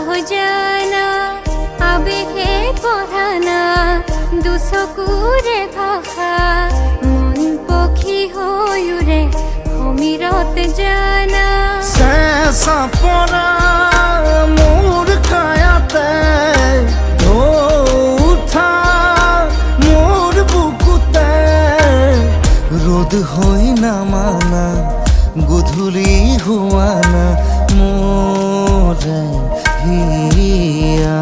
हो जाना आवेगे पढ़ाना दुसकुरे भाषा मन पक्षी होयुरे समीरत जाना शेषा पड़ा मोर कायाते उठा मोर बुकुते रोद होई ना माना गुधुली हुआ ना मोरे हिया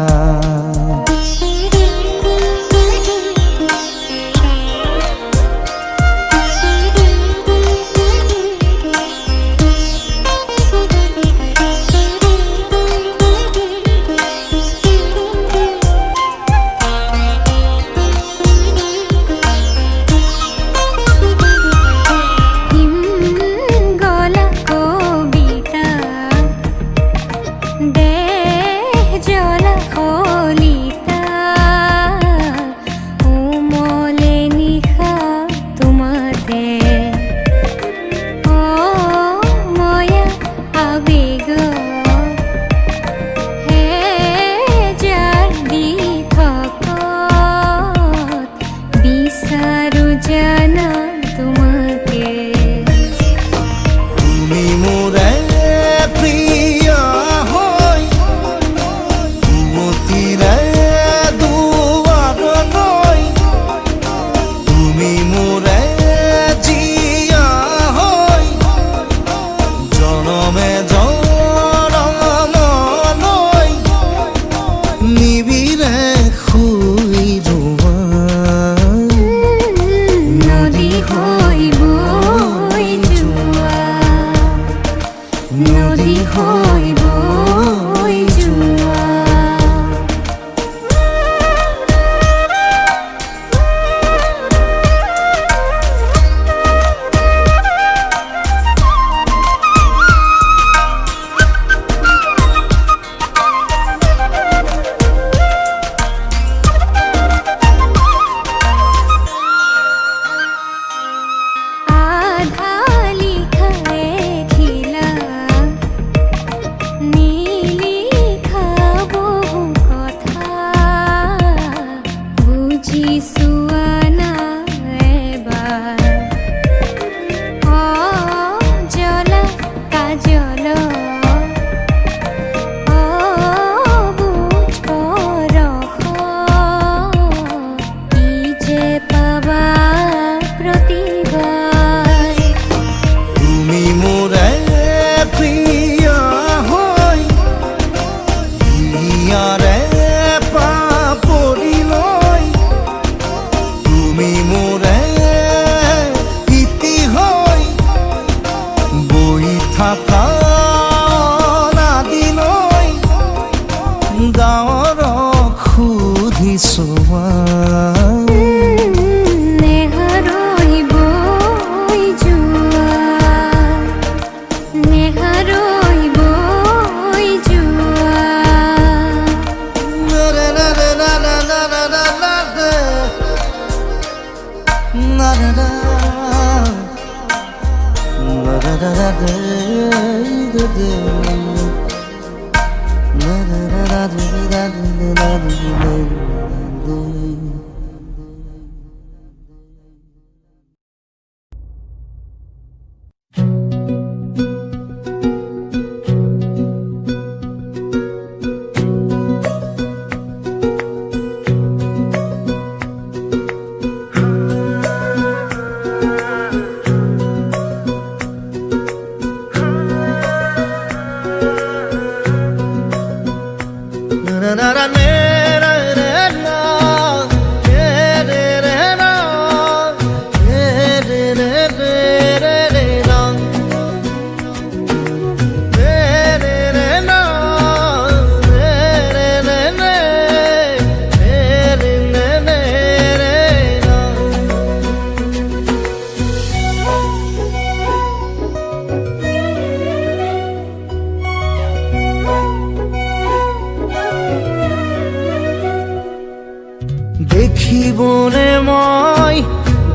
দেখিবনে মই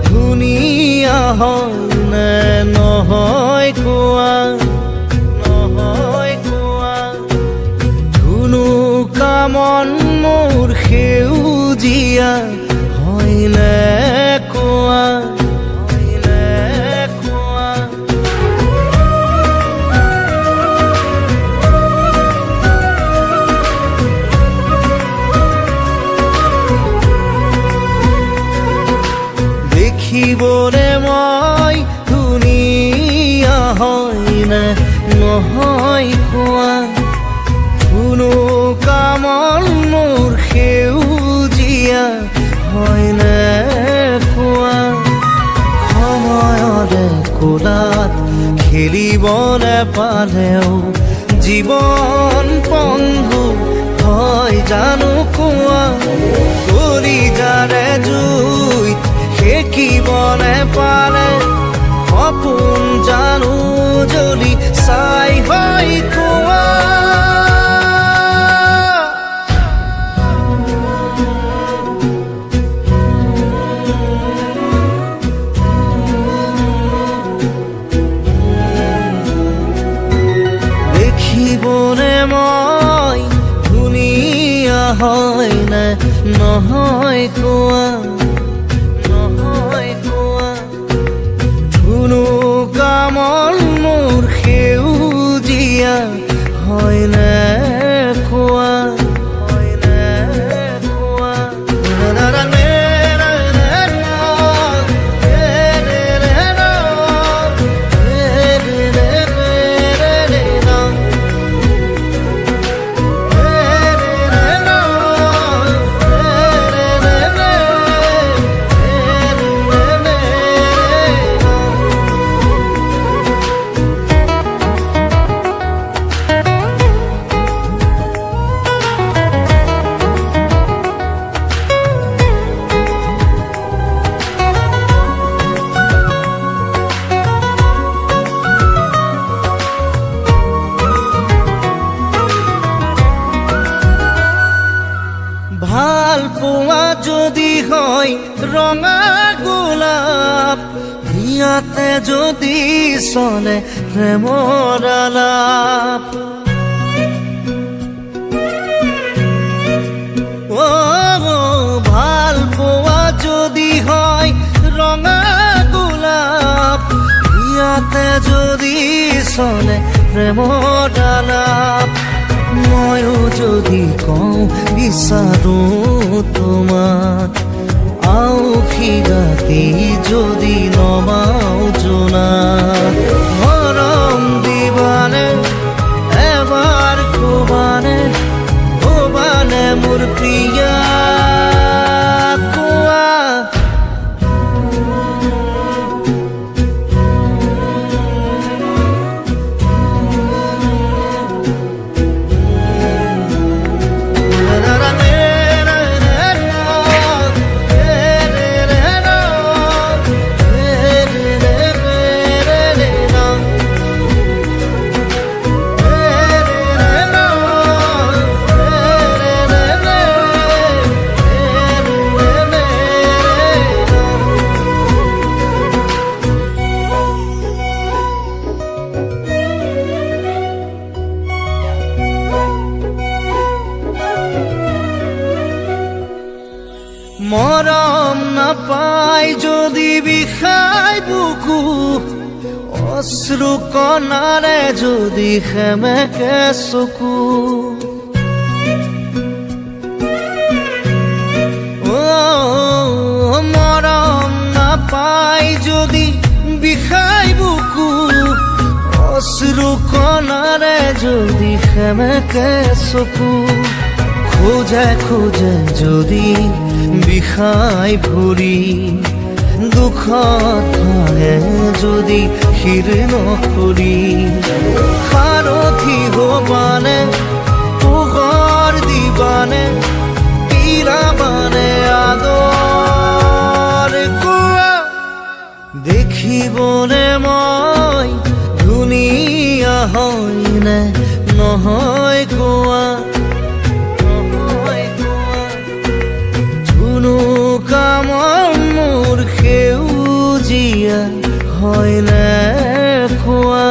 ধুনীয়া হনে নহয় কোৱা ধুনু মন মোৰ সেউজীয়া হয়নে কোৱা দেখিবলে মই ধুনীয়া হয়নে নহয় কোৱা কোনো কামল মোৰ সেউজীয়া হয়নে কোৱা সময়ৰে কোলাত খেলিবলে পালেও জীৱন পংগু হয় জানো কোৱা কলিজাৰে জুইত সেকিবলে পালে সপোন জানো জ্বলি চাই হয় কোৱা দেখিবলে মই ধুনীয়া হয়নে নহয় কোৱা কোনো কামল মোৰ সেউজীয়া হয়নে কোৱা ভাল পোৱা যদি হয় ৰঙা গোলাপ ইয়াতে যদি চলে প্ৰেমৰ আলাপ ভাল পোৱা যদি হয় ৰঙা গোলাপ ইয়াতে যদি চলে প্ৰেমৰ আলাপ ময়ো যদি কওঁ বিচাৰো তোমাক আউখি ৰাতি যদি নমাও জোনাক মৰম দিবানে এবাৰ কবানে কবানে মোৰ প্ৰিয়া কোৱা মৰম নাপাই যদি বিষাই বুকু অশ্ৰু কণাৰে যদি সেমেকে চকু মৰম নাপাই যদি বিষাই বুকু অশ্ৰু কণাৰে যদি সেমেকে চকু খোজে খোজে যদি বিষাই ভৰি দুখত ভাঙে যদি শিৰ নকৰি সাৰথি হবানে পোহৰ দিবানে কিৰাবানে আদৰ কোৱা দেখিবলে মই ধুনীয়া হয়নে নহয় কোৱা কামল মোৰ সেউজীয়া হয়নে কোৱা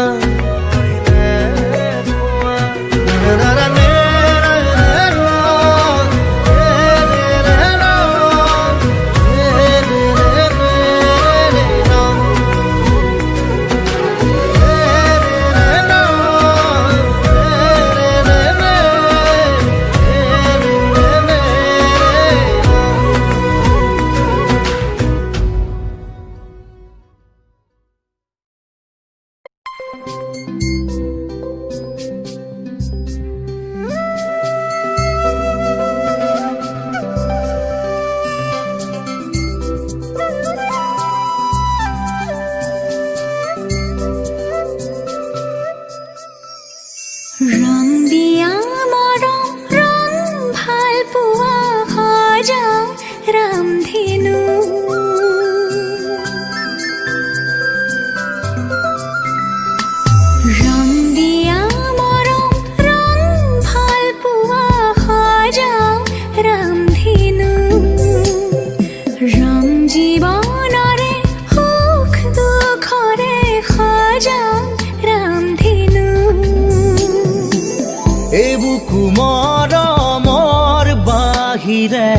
বাহিৰে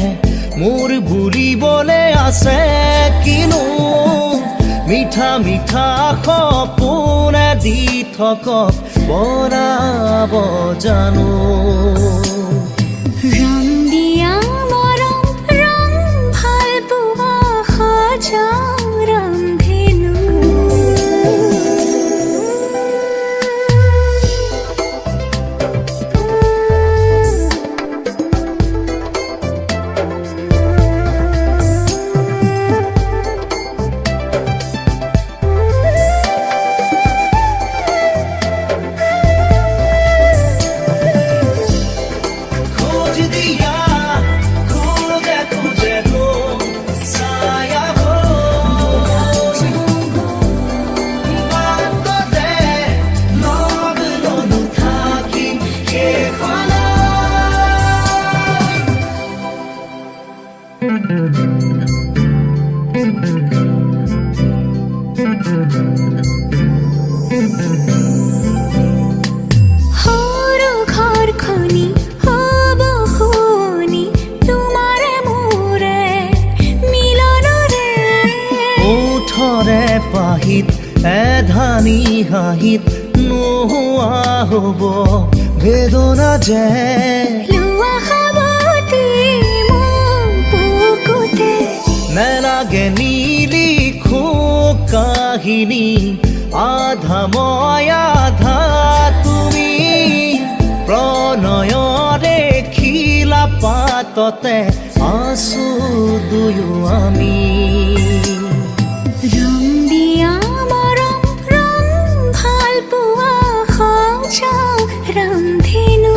মোৰ বুলিবলে আছে কিনো মিঠা মিঠা সপোনে দি থকক বনাব জানো ৰং দিয়া মৰম ৰং ভাল পোৱা সজাও ৰামধেনু खोज दिया खोजे खोजे हो साया हो बात दे लग लनु थाकी के खाना সৰু ঘৰখনি হ'ব শুৱনি তোমাৰে মোৰে মিলনৰে ওঠৰে পাহিত এধানি হাঁহিত নোহোৱা হ'ব বেদনা যে লোৱা সাৱটি মোক বুকুতে নেলাগে নিলিখো কাহিনী আধা মই আধা তুমি প্ৰণয়ৰে খিলা পাততে আছো দুয়ো আমি ৰং দিয়া মৰম ৰং ভাল পোৱা সজাও ৰামধেনু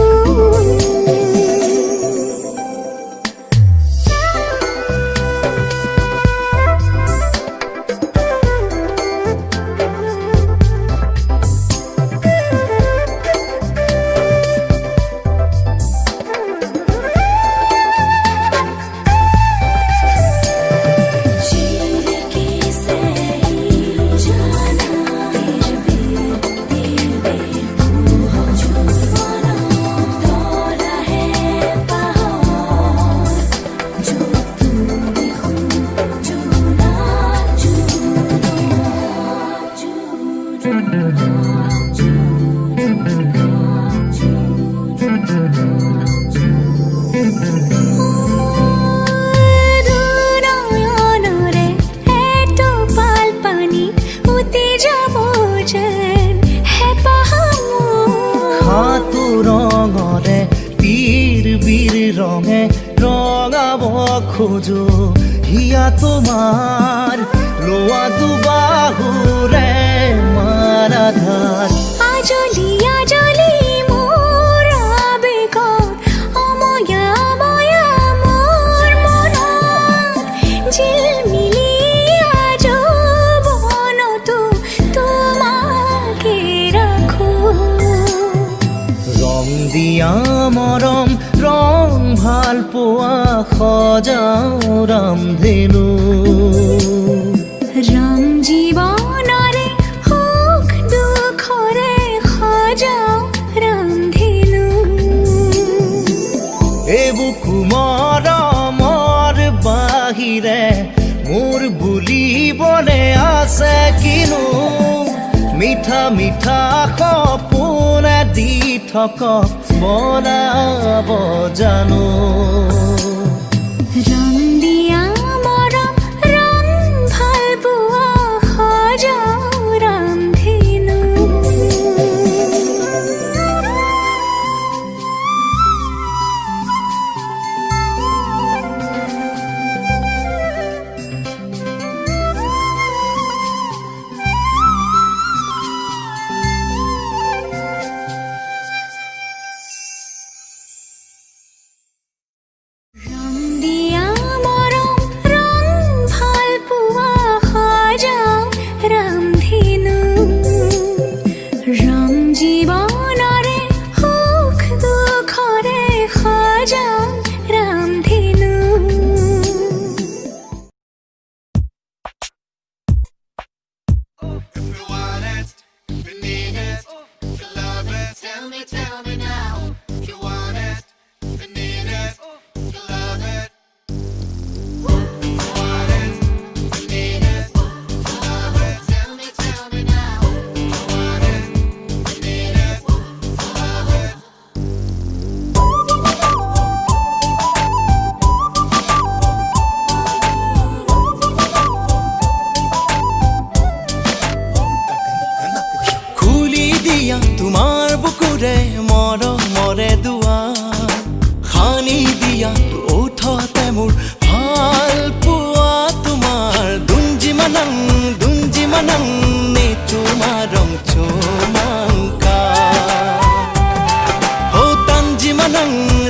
দুনয়নৰে এটোপাল পানী উটি যাব যেন হেঁপাহ মোৰ। হাতু ৰঙৰে পীৰ বীৰ ৰঙে ৰঙাব খোজো হিয়া তোমাৰ লোৱা দুবাহুৰে মাৰাধাৰ আজলি আজলি মোৰ আবেগত অময়া অময়া মোৰ মনত জিলমিলি আজীৱনতো তোমাকে ৰাখো ৰং দিয়া মৰম ৰং ভাল পোৱা সজাও ৰামধেনু ৰং জীৱনৰে সুখ দুখৰে সজাও ৰামধেনু এবুকু মৰমৰ বাহিৰে মোৰ বুলিবলে আছে কিনো মিঠা মিঠা সপোনে দি থকক বনাব জানো ৰং দিয়া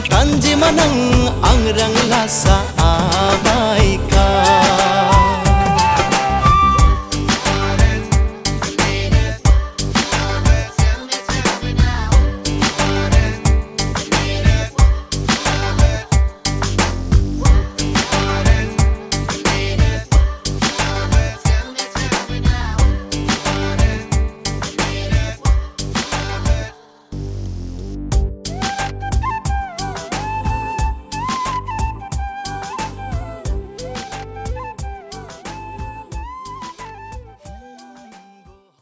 tanjimanang angrang lasa